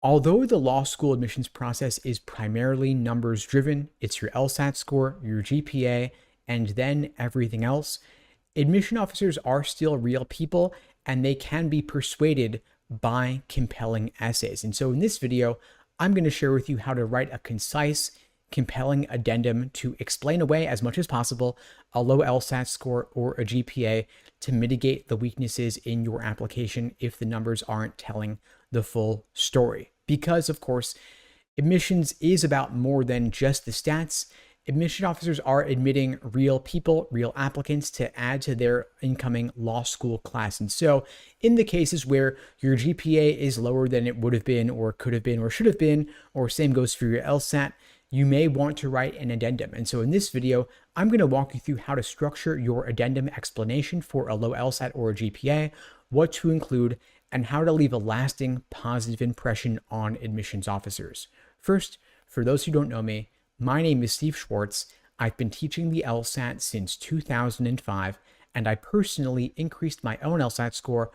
Although the law school admissions process is primarily numbers driven, it's your LSAT score, your GPA, and then everything else, admission officers are still real people and they can be persuaded by compelling essays. And so in this video, I'm going to share with you how to write a concise, compelling addendum to explain away as much as possible a low LSAT score or a GPA to mitigate the weaknesses in your application if the numbers aren't telling the full story. Because, of course, admissions is about more than just the stats. Admission officers are admitting real people, real applicants to add to their incoming law school class. And so in the cases where your GPA is lower than it would have been or could have been or should have been, or same goes for your LSAT, you may want to write an addendum. And so in this video, I'm going to walk you through how to structure your addendum explanation for a low LSAT or a GPA, what to include, and how to leave a lasting positive impression on admissions officers. First, for those who don't know me, my name is Steve Schwartz. I've been teaching the LSAT since 2005, and I personally increased my own LSAT score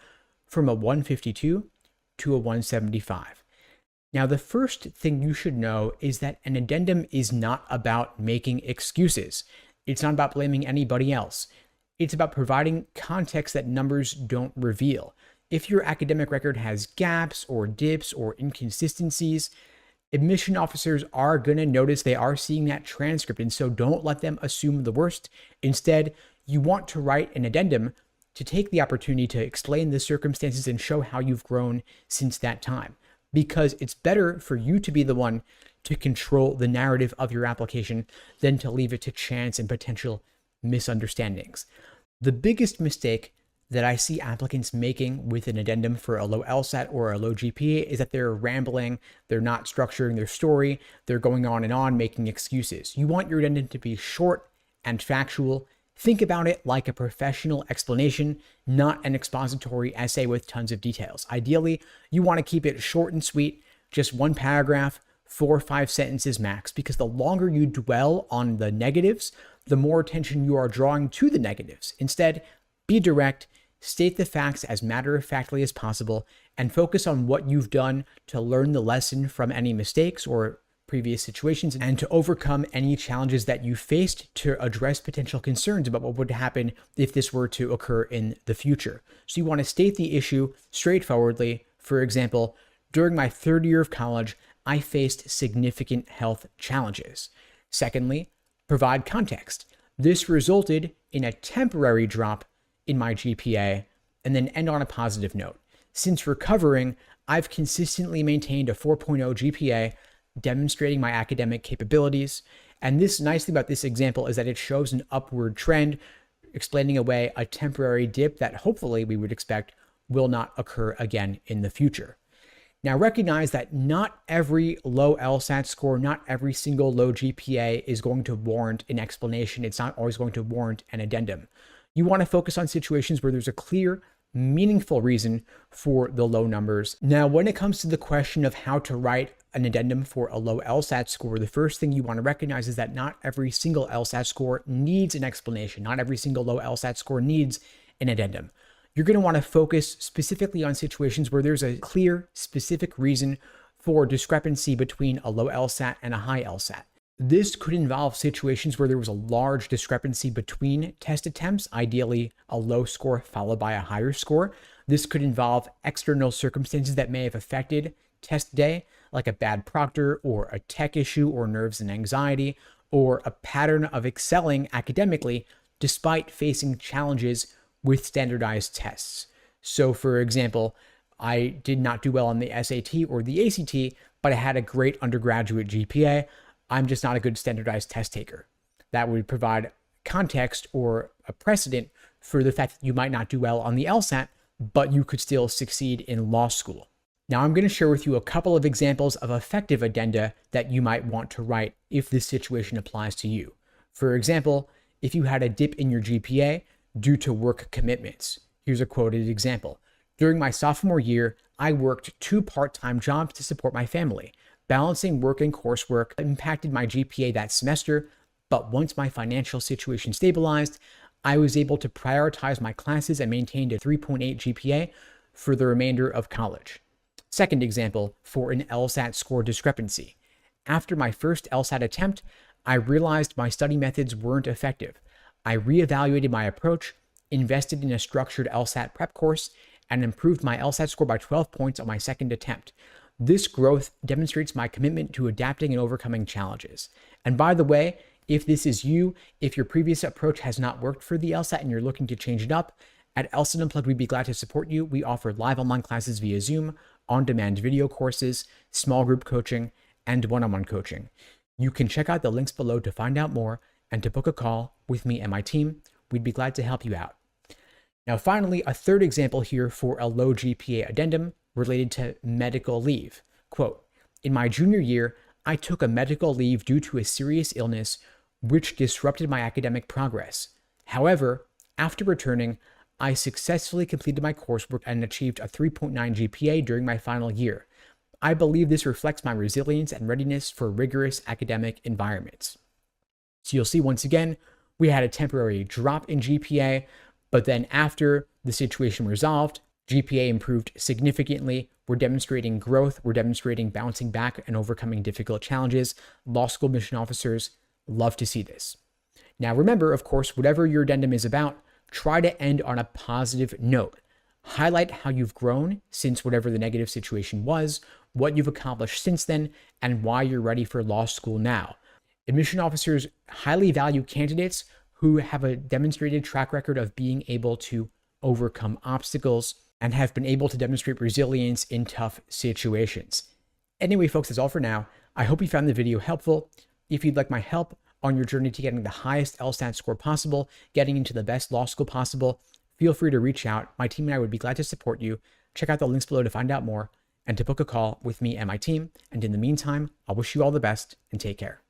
from a 152 to a 175. Now, the first thing you should know is that an addendum is not about making excuses. It's not about blaming anybody else. It's about providing context that numbers don't reveal. If your academic record has gaps or dips or inconsistencies, admission officers are going to notice, they are seeing that transcript, and so don't let them assume the worst. Instead, you want to write an addendum to take the opportunity to explain the circumstances and show how you've grown since that time. Because it's better for you to be the one to control the narrative of your application than to leave it to chance and potential misunderstandings. The biggest mistake that I see applicants making with an addendum for a low LSAT or a low GPA is that they're rambling, they're not structuring their story, they're going on, making excuses. You want your addendum to be short and factual. Think about it like a professional explanation, not an expository essay with tons of details. Ideally, you want to keep it short and sweet, just one paragraph, 4 or 5 sentences max, because the longer you dwell on the negatives, the more attention you are drawing to the negatives. Instead, be direct, state the facts as matter-of-factly as possible, and focus on what you've done to learn the lesson from any mistakes or previous situations and to overcome any challenges that you faced to address potential concerns about what would happen if this were to occur in the future. So you want to state the issue straightforwardly. For example, during my third year of college, I faced significant health challenges. Secondly, provide context. This resulted in a temporary drop in my GPA, and then end on a positive note. Since recovering, I've consistently maintained a 4.0 GPA, demonstrating my academic capabilities. And this nice thing about this example is that it shows an upward trend, explaining away a temporary dip that hopefully we would expect will not occur again in the future. Now recognize that not every low LSAT score, not every single low GPA is going to warrant an explanation. It's not always going to warrant an addendum. You want to focus on situations where there's a clear, meaningful reason for the low numbers. Now, when it comes to the question of how to write an addendum for a low LSAT score, the first thing you want to recognize is that not every single LSAT score needs an explanation. Not every single low LSAT score needs an addendum. You're going to want to focus specifically on situations where there's a clear, specific reason for discrepancy between a low LSAT and a high LSAT. This could involve situations where there was a large discrepancy between test attempts, ideally a low score followed by a higher score. This could involve external circumstances that may have affected test day, like a bad proctor or a tech issue or nerves and anxiety, or a pattern of excelling academically despite facing challenges with standardized tests. So for example, I did not do well on the SAT or the ACT, but I had a great undergraduate GPA. I'm just not a good standardized test taker. That would provide context or a precedent for the fact that you might not do well on the LSAT, but you could still succeed in law school. Now, I'm going to share with you a couple of examples of effective addenda that you might want to write if this situation applies to you. For example, if you had a dip in your GPA due to work commitments. Here's a quoted example. During my sophomore year, I worked 2 part-time jobs to support my family. Balancing work and coursework impacted my GPA that semester, but once my financial situation stabilized, I was able to prioritize my classes and maintained a 3.8 GPA for the remainder of college. Second example for an LSAT score discrepancy. After my first LSAT attempt, I realized my study methods weren't effective. I reevaluated my approach, invested in a structured LSAT prep course, and improved my LSAT score by 12 points on my second attempt. This growth demonstrates my commitment to adapting and overcoming challenges. And by the way, if this is you, if your previous approach has not worked for the LSAT and you're looking to change it up, at LSAT Unplugged, we'd be glad to support you. We offer live online classes via Zoom, on-demand video courses, small group coaching, and one-on-one coaching. You can check out the links below to find out more and to book a call with me and my team. We'd be glad to help you out. Now, finally, a third example here for a low GPA addendum related to medical leave. Quote, in my junior year, I took a medical leave due to a serious illness which disrupted my academic progress. However, after returning, I successfully completed my coursework and achieved a 3.9 GPA during my final year. I believe this reflects my resilience and readiness for rigorous academic environments. So you'll see once again, we had a temporary drop in GPA, but then after the situation resolved, GPA improved significantly. We're demonstrating growth. We're demonstrating bouncing back and overcoming difficult challenges. Law school admission officers love to see this. Now, remember, of course, whatever your addendum is about, try to end on a positive note. Highlight how you've grown since whatever the negative situation was, what you've accomplished since then, and why you're ready for law school now. Admission officers highly value candidates who have a demonstrated track record of being able to overcome obstacles and have been able to demonstrate resilience in tough situations. Anyway, folks, that's all for now. I hope you found the video helpful. If you'd like my help on your journey to getting the highest LSAT score possible, getting into the best law school possible, feel free to reach out. My team and I would be glad to support you. Check out the links below to find out more and to book a call with me and my team. And in the meantime, I'll wish you all the best and take care.